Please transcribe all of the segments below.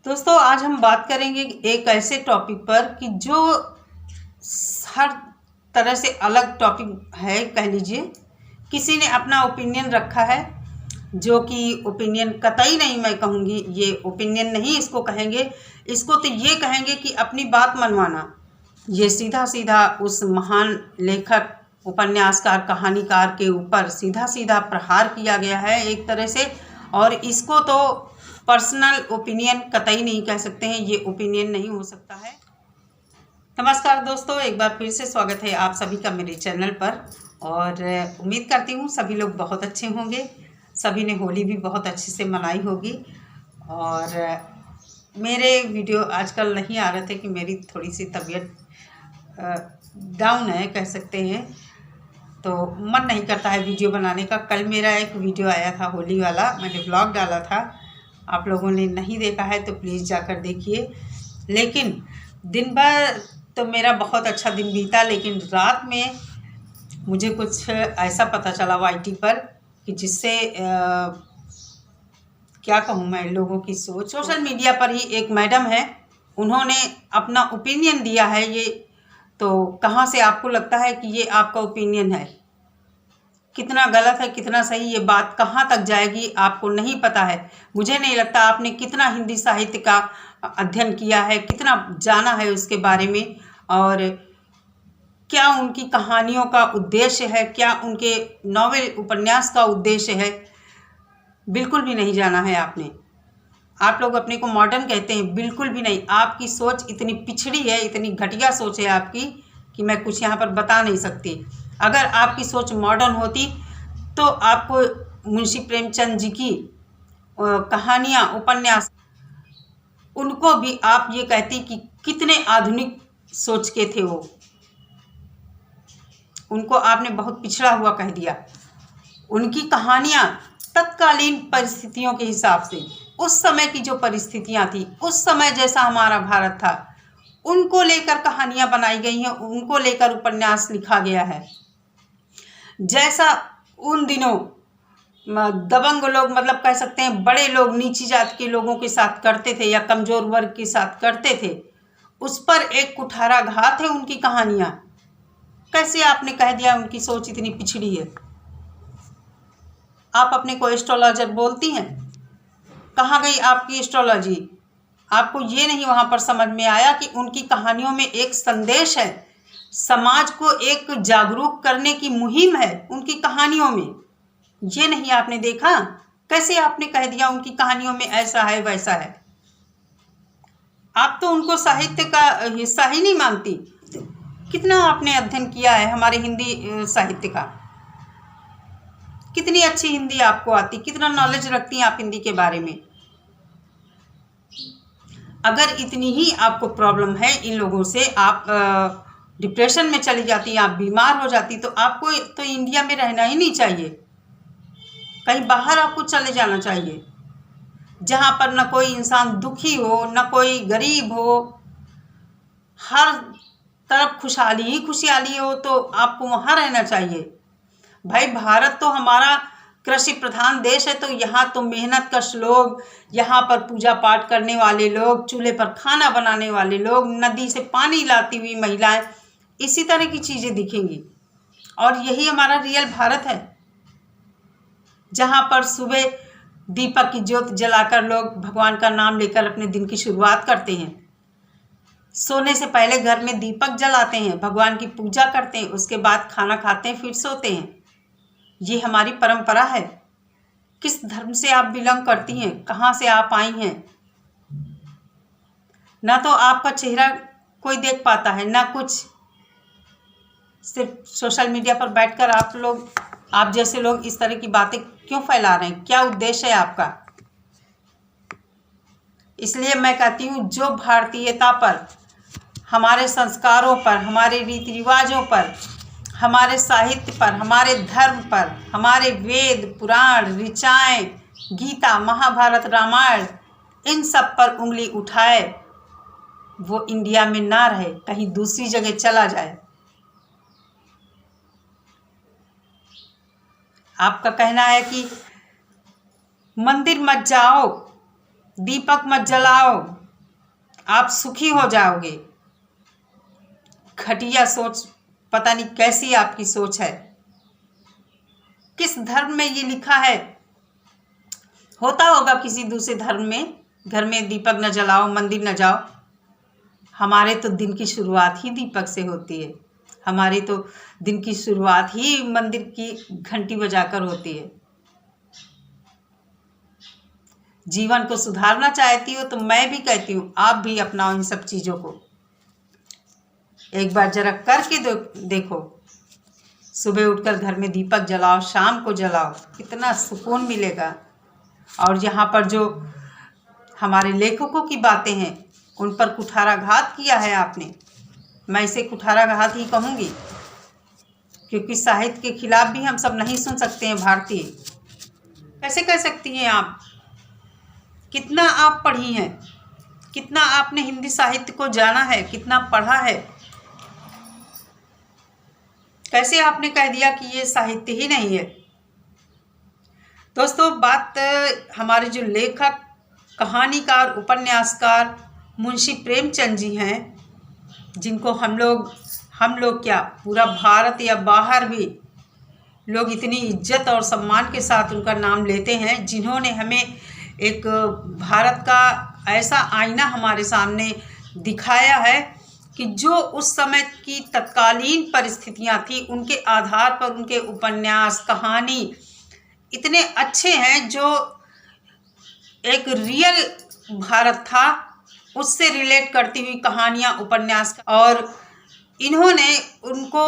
दोस्तों, आज हम बात करेंगे एक ऐसे टॉपिक पर कि जो हर तरह से अलग टॉपिक है। कह लीजिए किसी ने अपना ओपिनियन रखा है, जो कि ओपिनियन कतई नहीं, मैं कहूँगी ये ओपिनियन नहीं इसको कहेंगे, इसको तो ये कहेंगे कि अपनी बात मनवाना। ये सीधा सीधा उस महान लेखक, उपन्यासकार, कहानीकार के ऊपर सीधा सीधा प्रहार किया गया है एक तरह से। और इसको तो पर्सनल ओपिनियन कतई नहीं कह सकते हैं, ये ओपिनियन नहीं हो सकता है। नमस्कार दोस्तों, एक बार फिर से स्वागत है आप सभी का मेरे चैनल पर। और उम्मीद करती हूँ सभी लोग बहुत अच्छे होंगे, सभी ने होली भी बहुत अच्छे से मनाई होगी। और मेरे वीडियो आजकल नहीं आ रहे थे कि मेरी थोड़ी सी तबीयत डाउन है कह सकते हैं, तो मन नहीं करता है वीडियो बनाने का। कल मेरा एक वीडियो आया था होली वाला, मैंने व्लॉग डाला था, आप लोगों ने नहीं देखा है तो प्लीज़ जाकर देखिए। लेकिन दिन भर तो मेरा बहुत अच्छा दिन बीता, लेकिन रात में मुझे कुछ ऐसा पता चला वाईटी पर कि जिससे क्या कहूँ मैं, लोगों की सोच। सोशल मीडिया पर ही एक मैडम है, उन्होंने अपना ओपिनियन दिया है। ये तो कहाँ से आपको लगता है कि ये आपका ओपिनियन है? कितना गलत है, कितना सही, ये बात कहाँ तक जाएगी आपको नहीं पता है। मुझे नहीं लगता आपने कितना हिंदी साहित्य का अध्ययन किया है, कितना जाना है उसके बारे में, और क्या उनकी कहानियों का उद्देश्य है, क्या उनके नॉवेल उपन्यास का उद्देश्य है। बिल्कुल भी नहीं जाना है आपने। आप लोग अपने को मॉडर्न कहते हैं, बिल्कुल भी नहीं। आपकी सोच इतनी पिछड़ी है, इतनी घटिया सोच है आपकी कि मैं कुछ यहाँ पर बता नहीं सकती। अगर आपकी सोच मॉडर्न होती तो आपको मुंशी प्रेमचंद जी की कहानियाँ, उपन्यास, उनको भी आप ये कहती कि कितने आधुनिक सोच के थे वो। उनको आपने बहुत पिछड़ा हुआ कह दिया। उनकी कहानियाँ तत्कालीन परिस्थितियों के हिसाब से, उस समय की जो परिस्थितियाँ थी, उस समय जैसा हमारा भारत था, उनको लेकर कहानियाँ बनाई गई हैं, उनको लेकर उपन्यास लिखा गया है। जैसा उन दिनों दबंग लोग, मतलब कह सकते हैं बड़े लोग नीची जाति के लोगों के साथ करते थे या कमज़ोर वर्ग के साथ करते थे, उस पर एक कुठाराघात है उनकी कहानियाँ। कैसे आपने कह दिया उनकी सोच इतनी पिछड़ी है? आप अपने को एस्ट्रोलॉजर बोलती हैं, कहाँ गई आपकी एस्ट्रोलॉजी? आपको ये नहीं वहाँ पर समझ में आया कि उनकी कहानियों में एक संदेश है, समाज को एक जागरूक करने की मुहिम है उनकी कहानियों में। ये नहीं आपने देखा? कैसे आपने कह दिया उनकी कहानियों में ऐसा है वैसा है? आप तो उनको साहित्य का हिस्सा ही नहीं मानती। कितना आपने अध्ययन किया है हमारे हिंदी साहित्य का? कितनी अच्छी हिंदी आपको आती, कितना नॉलेज रखती हैं आप हिंदी के बारे में? अगर इतनी ही आपको प्रॉब्लम है इन लोगों से, आप डिप्रेशन में चली जाती, आप बीमार हो जाती, तो आपको तो इंडिया में रहना ही नहीं चाहिए। कहीं बाहर आपको चले जाना चाहिए, जहाँ पर न कोई इंसान दुखी हो, न कोई गरीब हो, हर तरफ खुशहाली ही खुशहाली हो, तो आपको वहाँ रहना चाहिए। भाई, भारत तो हमारा कृषि प्रधान देश है, तो यहाँ तो मेहनत कश लोग, यहाँ पर पूजा पाठ करने वाले लोग, चूल्हे पर खाना बनाने वाले लोग, नदी से पानी लाती हुई महिलाएं, इसी तरह की चीज़ें दिखेंगी। और यही हमारा रियल भारत है, जहाँ पर सुबह दीपक की ज्योत जलाकर लोग भगवान का नाम लेकर अपने दिन की शुरुआत करते हैं। सोने से पहले घर में दीपक जलाते हैं, भगवान की पूजा करते हैं, उसके बाद खाना खाते हैं, फिर सोते हैं। ये हमारी परंपरा है। किस धर्म से आप बिलोंग करती हैं, कहाँ से आप आई हैं? ना तो आपका चेहरा कोई देख पाता है, ना कुछ। सिर्फ सोशल मीडिया पर बैठकर आप जैसे लोग इस तरह की बातें क्यों फैला रहे हैं? क्या उद्देश्य है आपका? इसलिए मैं कहती हूँ, जो भारतीयता पर, हमारे संस्कारों पर, हमारे रीति रिवाजों पर, हमारे साहित्य पर, हमारे धर्म पर, हमारे वेद पुराण ऋचाएँ, गीता महाभारत रामायण, इन सब पर उंगली उठाए, वो इंडिया में ना रहे, कहीं दूसरी जगह चला जाए। आपका कहना है कि मंदिर मत जाओ, दीपक मत जलाओ, आप सुखी हो जाओगे। घटिया सोच, पता नहीं कैसी आपकी सोच है। किस धर्म में ये लिखा है? होता होगा किसी दूसरे धर्म में, घर में दीपक न जलाओ, मंदिर न जाओ। हमारे तो दिन की शुरुआत ही दीपक से होती है। हमारी तो दिन की शुरुआत ही मंदिर की घंटी बजाकर होती है। जीवन को सुधारना चाहती हो तो मैं भी कहती हूँ आप भी अपनाओ इन सब चीज़ों को। एक बार जरा करके देखो। सुबह उठकर घर में दीपक जलाओ, शाम को जलाओ, कितना सुकून मिलेगा। और यहाँ पर जो हमारे लेखकों की बातें हैं उन पर कुठाराघात किया है आपने। मैं इसे कुठाराघात ही कहूँगी, क्योंकि साहित्य के खिलाफ भी हम सब नहीं सुन सकते हैं। भारतीय कैसे कह सकती हैं आप? कितना आप पढ़ी हैं, कितना आपने हिंदी साहित्य को जाना है, कितना पढ़ा है, कैसे आपने कह दिया कि ये साहित्य ही नहीं है? दोस्तों, बात हमारे जो लेखक, कहानीकार, उपन्यासकार मुंशी प्रेमचंद जी हैं, जिनको हम लोग क्या पूरा भारत या बाहर भी लोग इतनी इज्जत और सम्मान के साथ उनका नाम लेते हैं, जिन्होंने हमें एक भारत का ऐसा आईना हमारे सामने दिखाया है कि जो उस समय की तत्कालीन परिस्थितियां थी उनके आधार पर उनके उपन्यास, कहानी इतने अच्छे हैं, जो एक रियल भारत था उससे रिलेट करती हुई कहानियाँ, उपन्यास। और इन्होंने उनको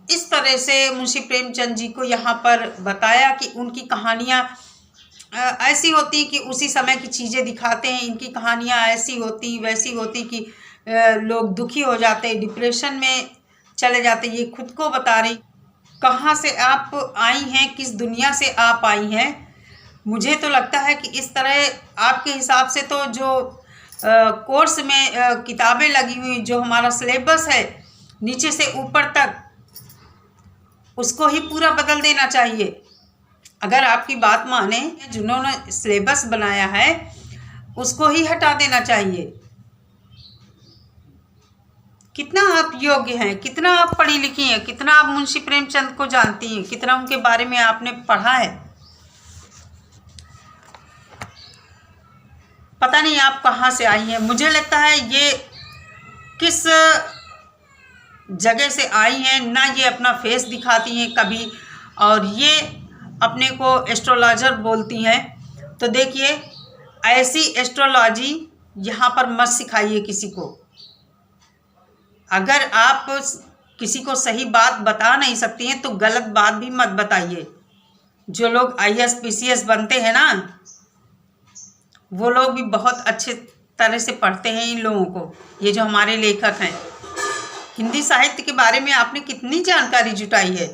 इस तरह से मुंशी प्रेमचंद जी को यहाँ पर बताया कि उनकी कहानियाँ ऐसी होती कि उसी समय की चीज़ें दिखाते हैं। इनकी कहानियाँ ऐसी होती वैसी होती कि लोग दुखी हो जाते, डिप्रेशन में चले जाते। ये खुद को बता रही कहाँ से आप आई हैं, किस दुनिया से आप आई हैं। मुझे तो लगता है कि इस तरह आपके हिसाब से तो जो कोर्स में किताबें लगी हुई, जो हमारा सिलेबस है नीचे से ऊपर तक, उसको ही पूरा बदल देना चाहिए। अगर आपकी बात माने, जिन्होंने सिलेबस बनाया है उसको ही हटा देना चाहिए। कितना आप योग्य हैं, कितना आप पढ़ी लिखी हैं, कितना आप मुंशी प्रेमचंद को जानती हैं, कितना उनके बारे में आपने पढ़ा है। पता नहीं आप कहाँ से आई हैं। मुझे लगता है ये किस जगह से आई हैं। ना ये अपना फेस दिखाती हैं कभी, और ये अपने को एस्ट्रोलॉजर बोलती हैं। तो देखिए, ऐसी एस्ट्रोलॉजी यहाँ पर मत सिखाइए किसी को। अगर आप किसी को सही बात बता नहीं सकती हैं तो गलत बात भी मत बताइए। जो लोग IAS PCS बनते हैं ना, वो लोग भी बहुत अच्छे तरह से पढ़ते हैं इन लोगों को। ये जो हमारे लेखक हैं, हिंदी साहित्य के बारे में आपने कितनी जानकारी जुटाई है।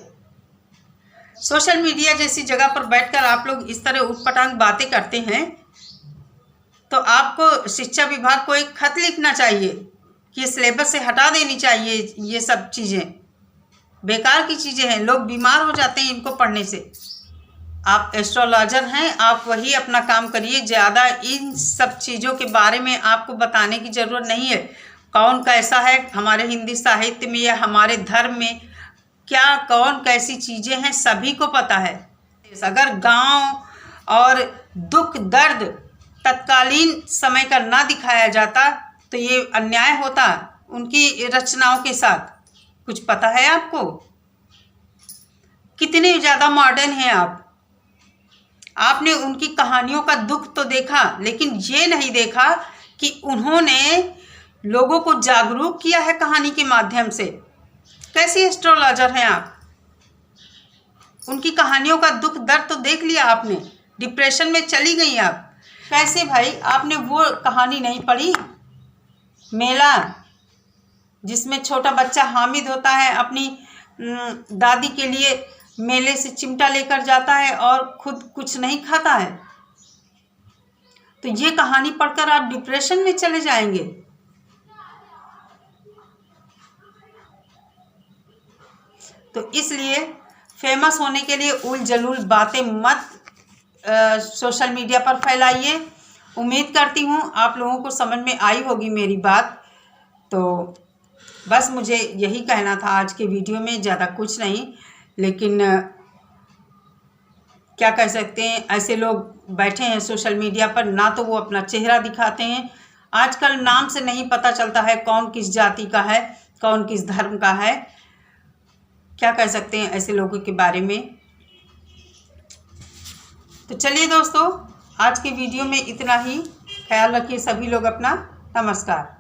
सोशल मीडिया जैसी जगह पर बैठकर आप लोग इस तरह उटपटांग बातें करते हैं, तो आपको शिक्षा विभाग को एक खत लिखना चाहिए कि सिलेबस से हटा देनी चाहिए। ये सब चीज़ें बेकार की चीज़ें हैं, लोग बीमार हो जाते हैं इनको पढ़ने से। आप एस्ट्रोलॉजर हैं, आप वही अपना काम करिए। ज़्यादा इन सब चीज़ों के बारे में आपको बताने की ज़रूरत नहीं है। कौन कैसा है हमारे हिंदी साहित्य में या हमारे धर्म में, क्या कौन कैसी चीज़ें हैं, सभी को पता है। अगर गांव और दुख दर्द तत्कालीन समय का ना दिखाया जाता तो ये अन्याय होता उनकी रचनाओं के साथ। कुछ पता है आपको? कितने ज़्यादा मॉडर्न हैं आप। आपने उनकी कहानियों का दुख तो देखा, लेकिन ये नहीं देखा कि उन्होंने लोगों को जागरूक किया है कहानी के माध्यम से। कैसी एस्ट्रोलॉजर हैं आप? उनकी कहानियों का दुख दर्द तो देख लिया आपने, डिप्रेशन में चली गई आप। कैसे भाई, आपने वो कहानी नहीं पढ़ी, मेला, जिसमें छोटा बच्चा हामिद होता है, अपनी दादी के लिए मेले से चिमटा लेकर जाता है और खुद कुछ नहीं खाता है। तो ये कहानी पढ़कर आप डिप्रेशन में चले जाएंगे। तो इसलिए फेमस होने के लिए उल जलूल बातें मत सोशल मीडिया पर फैलाइए। उम्मीद करती हूँ आप लोगों को समझ में आई होगी मेरी बात। तो बस मुझे यही कहना था आज के वीडियो में, ज़्यादा कुछ नहीं। लेकिन क्या कह सकते हैं, ऐसे लोग बैठे हैं सोशल मीडिया पर, ना तो वो अपना चेहरा दिखाते हैं। आजकल नाम से नहीं पता चलता है कौन किस जाति का है, कौन किस धर्म का है। क्या कह सकते हैं ऐसे लोगों के बारे में। तो चलिए दोस्तों, आज के वीडियो में इतना ही। ख्याल रखिए सभी लोग अपना। नमस्कार।